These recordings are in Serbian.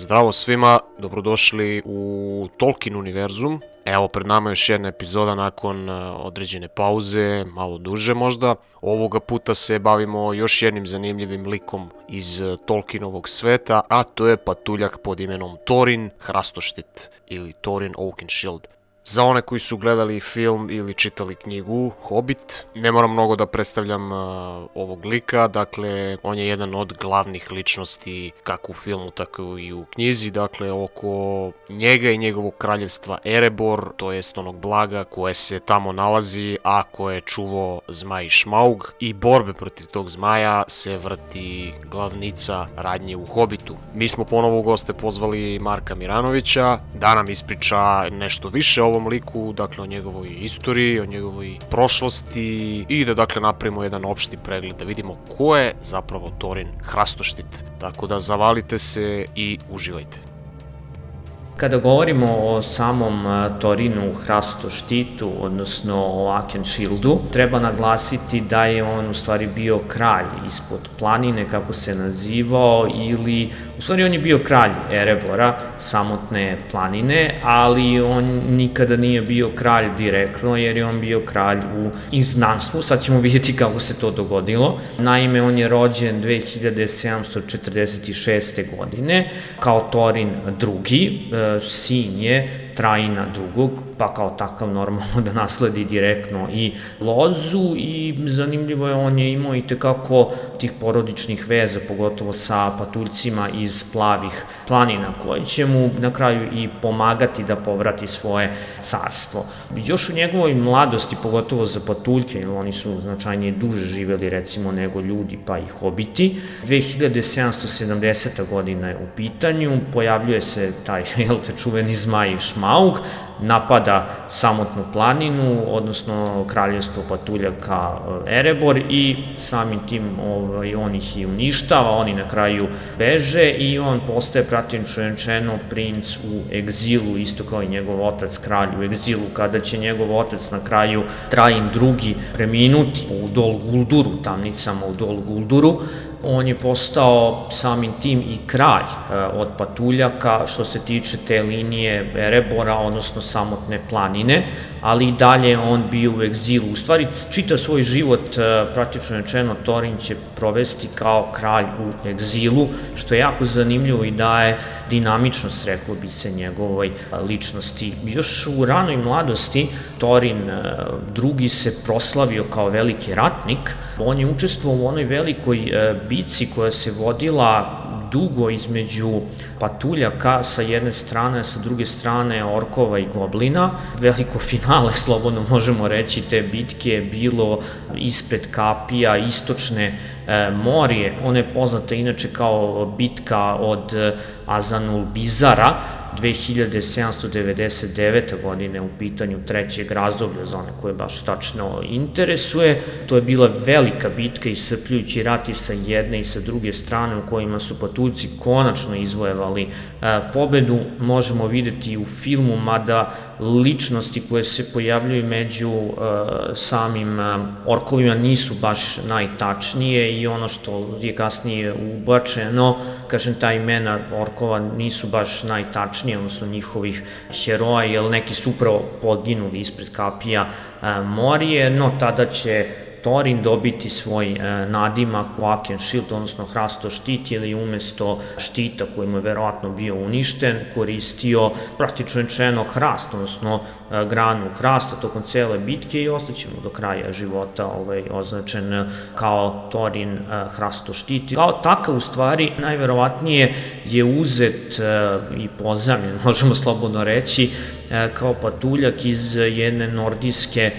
Zdravo svima, dobrodošli u Tolkien univerzum. Evo, pred nama je još jedna epizoda nakon određene pauze, malo duže možda. Ovoga puta se bavimo još jednim zanimljivim likom iz Tolkienovog sveta, a to je patuljak pod imenom Thorin Hrastoštit ili Thorin Oakenshield. Za one koji su gledali film ili čitali knjigu Hobbit, ne moram mnogo da predstavljam ovog lika, dakle on je jedan od glavnih ličnosti kako u filmu tako i u knjizi, dakle oko njega i njegovog kraljevstva Erebor, to jest onog blaga koje se tamo nalazi, a koje je čuvao zmaj Šmaug, i borbe protiv tog zmaja se vrti glavnica radnje u Hobbitu. Mi smo ponovo u goste pozvali Marka Miranovića da nam ispriča nešto više o ovom liku, dakle o njegovoj istoriji, o njegovoj prošlosti i da dakle napravimo jedan opšti pregled, da vidimo ko je zapravo Thorin Hrastoštit. Tako da zavalite se i uživajte. Kada govorimo o samom Thorinu Hrastoštitu, odnosno o Oakenshieldu, treba naglasiti da je on u stvari bio kralj ispod planine, kako se nazivao, ili u stvari on je bio kralj Erebora, samotne planine, ali on nikada nije bio kralj direktno, jer je on bio kralj u izgnanstvu. Sad ćemo vidjeti kako se to dogodilo. Naime, on je rođen 2746. godine kao Thorin II, sin je Traina II, pa kao takav normalno da nasledi direktno i lozu, i zanimljivo je, on je imao i tekako tih porodičnih veza, pogotovo sa patuljcima iz Plavih planina, koji će mu na kraju i pomagati da povrati svoje carstvo. Još u njegovoj mladosti, pogotovo za patuljke, jer oni su značajnije duže živeli recimo nego ljudi pa i hobiti, 2770. godina je u pitanju, pojavljuje se taj čuveni zmaj Šmaug, napada samotnu planinu, odnosno kraljevstvo patuljaka Erebor, i samim tim on ih i uništava, oni na kraju beže i on postaje praktično rečeno princ u egzilu, isto kao i njegov otac kralj u egzilu. Kada će njegov otac na kraju Train II preminuti u Dol Gulduru, tamnicama u Dol Gulduru, on je postao samim tim i kralj od patuljaka što se tiče te linije Erebora, odnosno samotne planine, ali i dalje on bio u egzilu. U stvari, čitav svoj život, praktično rečeno, Thorin će provesti kao kralj u egzilu, što je jako zanimljivo i daje dinamičnost, reklo bi se, njegovoj ličnosti. Još u ranoj mladosti Thorin II se proslavio kao veliki ratnik. On je učestvovao u onoj velikoj bici koja se vodila dugo između patuljaka sa jedne strane, sa druge strane orkova i goblina. Veliko finale, slobodno možemo reći, te bitke je bilo ispred kapija istočne Morije. Ona je poznata inače kao bitka od Azanul Bizara, 2799. godine, u pitanju trećeg razdoblja, za one koje baš tačno interesuje. To je bila velika bitka, iscrpljujući rat i sa jedne i sa druge strane, u kojima su patuljci konačno izvojevali pobedu. Možemo videti u filmu, mada ličnosti koje se pojavljuju među samim orkovima nisu baš najtačnije, i ono što je kasnije ubačeno, kažem, ta imena orkova nisu baš najtačnije, odnosno njihovih heroja, jer neki su upravo poginuli ispred kapija Morije, no tada će Thorin dobiti svoj nadimak Oakenshield, odnosno Hrastoštit, ili umesto štita koji mu je verovatno bio uništen, koristio praktično rečeno hrast, odnosno granu hrasta tokom cele bitke, i ostaće mu do kraja života označen kao Thorin Hrastoštit. Kao takav, u stvari, najverovatnije je uzet i pozamljen, možemo slobodno reći, kao patuljak iz jedne nordijske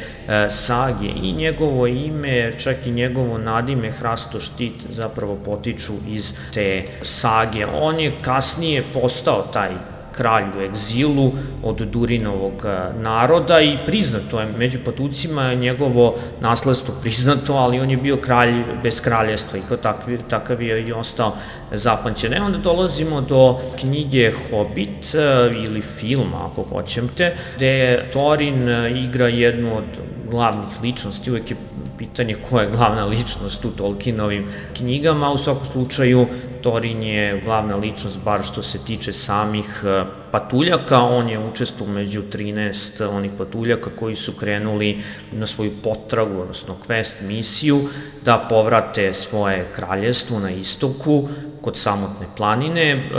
sage, i njegovo ime, čak i njegovo nadime Hrastoštit zapravo potiču iz te sage. On je kasnije postao taj kralj u egzilu od Durinovog naroda i priznato je među patuljcima njegovo nasledstvo priznato, ali on je bio kralj bez kraljestva i kao takav je i ostao zapamćen. Onda dolazimo do knjige Hobbit ili filma, ako hoćete, gde Thorin igra jednu od glavnih ličnosti, uvek je pitanje ko je glavna ličnost u Tolkienovim knjigama, u svakom slučaju Thorin je glavna ličnost bar što se tiče samih patuljaka, on je učestvovao među 13 onih patuljaka koji su krenuli na svoju potragu, odnosno quest misiju, da povrate svoje kraljestvo na istoku, kod Samotne planine.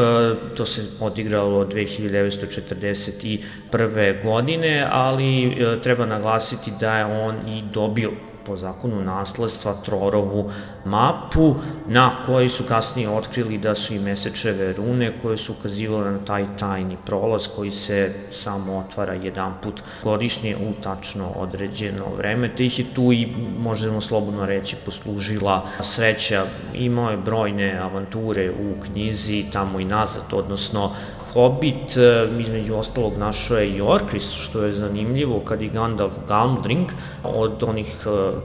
To se odigralo 1941. godine, ali treba naglasiti da je on i dobio po zakonu nasledstva Trorovu mapu, na kojoj su kasnije otkrili da su i mesečeve rune koje su ukazivale na taj tajni prolaz koji se samo otvara jedanput godišnje u tačno određeno vreme, te ih je tu i, možemo slobodno reći, poslužila sreća. Imao je brojne avanture u knjizi tamo i nazad, odnosno Hobbit, između ostalog našao je i Orcrist, što je zanimljivo kad je Gandalf Glamdring, od onih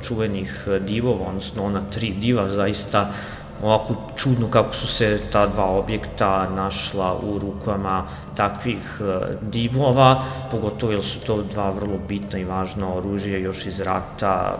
čuvenih divova, odnosno ona 3 diva, zaista ovako čudno kako su se ta 2 objekta našla u rukama takvih divova, pogotovo jer su to 2 vrlo bitna i važna oružja još iz rata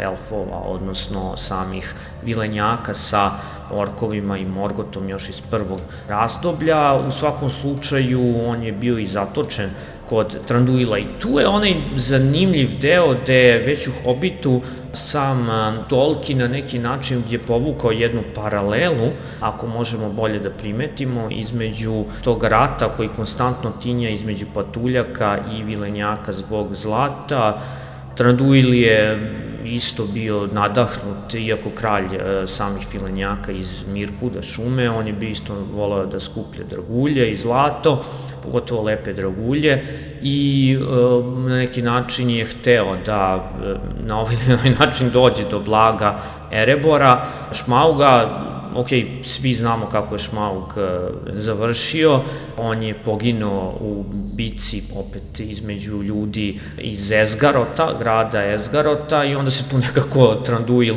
elfova, odnosno samih vilenjaka sa orkovima i Morgotom još iz prvog razdoblja. U svakom slučaju on je bio i zatočen kod Tranduila i tu je onaj zanimljiv deo gde već u Hobbitu sam Tolkien na neki način je povukao jednu paralelu, ako možemo bolje da primetimo, između tog rata koji konstantno tinja između patuljaka i vilenjaka zbog zlata. Tranduil je isto bio nadahnut, iako kralj samih vilenjaka iz Mirkuda šume, on je bio isto volao da skuplja dragulje i zlato, pogotovo lepe dragulje, i na neki način je hteo da na ovaj način dođe do blaga Erebora. Šmauga, ok, svi znamo kako je Šmaug završio, on je poginuo u bici opet između ljudi iz Esgarota, grada Esgarota, i onda se tu nekako Tranduil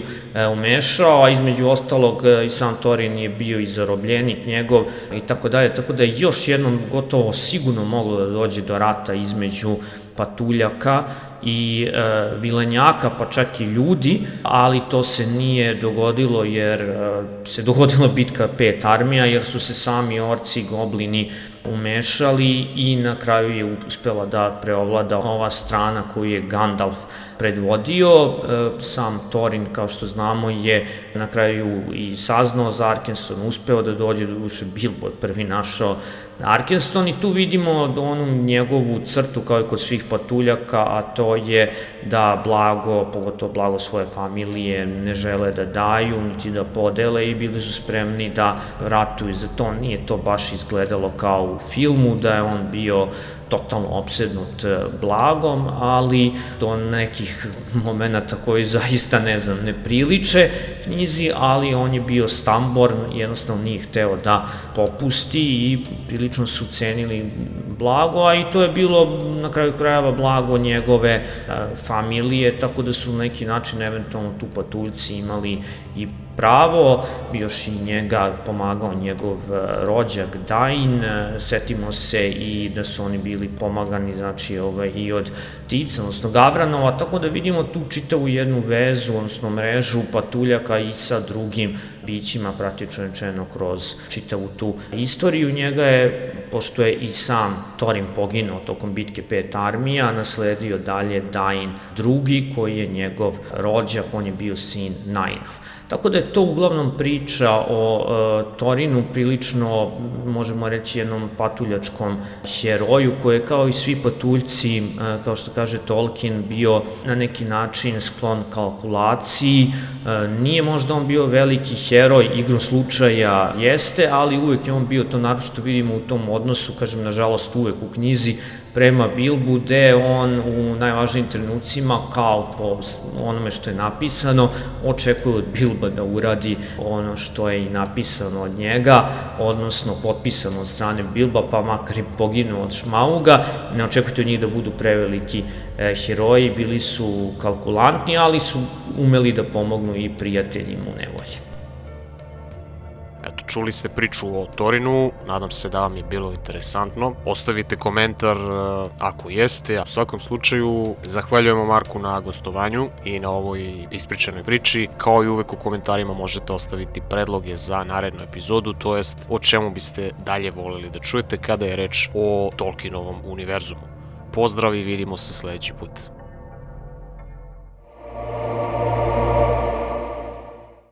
umešao, a između ostalog i sam Thorin je bio i zarobljenik njegov i tako dalje, tako da je još jednom gotovo sigurno moglo da dođe do rata između patuljaka i vilenjaka, pa čak i ljudi, ali to se nije dogodilo jer se dogodila bitka 5 armija, jer su se sami orci i goblini umešali i na kraju je uspela da preovlada ova strana koju je Gandalf predvodio. Sam Thorin, kao što znamo, je na kraju i saznao za Arkenston, uspeo da dođe, do duše Bilbo prvi našao Arkenston, i tu vidimo onu njegovu crtu kao i kod svih patuljaka, a to je da blago, pogotovo blago svoje familije, ne žele da daju, niti da podele, i bili su spremni da ratuju za to. Nije to baš izgledalo kao u filmu, da je on bio totalno opsednut blagom, ali do nekih momenta koji zaista, ne priliče knjizi, ali on je bio Stamborn, jednostavno nije hteo da popusti i prilično su cenili blago, a i to je bilo na kraju krajeva blago njegove familije, tako da su na neki način eventualno tu patuljci imali i pravo. Još i njega pomagao njegov rođak Dain, setimo se i da su oni bili pomagani, znači i od Tica, odnosno Gavranova, tako da vidimo tu čitavu jednu vezu, odnosno mrežu patuljaka i sa drugim bićima, praktično rečeno kroz čitavu tu istoriju. Njega je, pošto je i sam Thorin poginuo tokom bitke 5 armija, nasledio dalje Dain II, koji je njegov rođak, on je bio sin Nainov. Tako da je to uglavnom priča o Thorinu, prilično, možemo reći, jednom patuljačkom heroju, koji je kao i svi patuljci, kao što kaže Tolkien, bio na neki način sklon kalkulaciji. Nije možda on bio veliki heroj, igrom slučaja jeste, ali uvek je on bio, to naročito vidimo u tom odnosu, kažem, nažalost uvek u knjizi, prema Bilbu, gde on u najvažnijim trenucima, kao po onome što je napisano, očekuje od Bilba da uradi ono što je i napisano od njega, odnosno potpisano od strane Bilba, pa makar i poginuo od Šmauga. Ne očekujte od njih da budu preveliki heroji, bili su kalkulantni, ali su umeli da pomognu i prijateljima u nevolji. Eto, čuli ste priču o Torinu, nadam se da vam je bilo interesantno. Ostavite komentar ako jeste, a u svakom slučaju zahvaljujemo Marku na gostovanju i na ovoj ispričanoj priči. Kao i uvek u komentarima možete ostaviti predloge za narednu epizodu, to jest o čemu biste dalje voleli da čujete kada je reč o Tolkienovom univerzumu. Pozdrav i vidimo se sledeći put.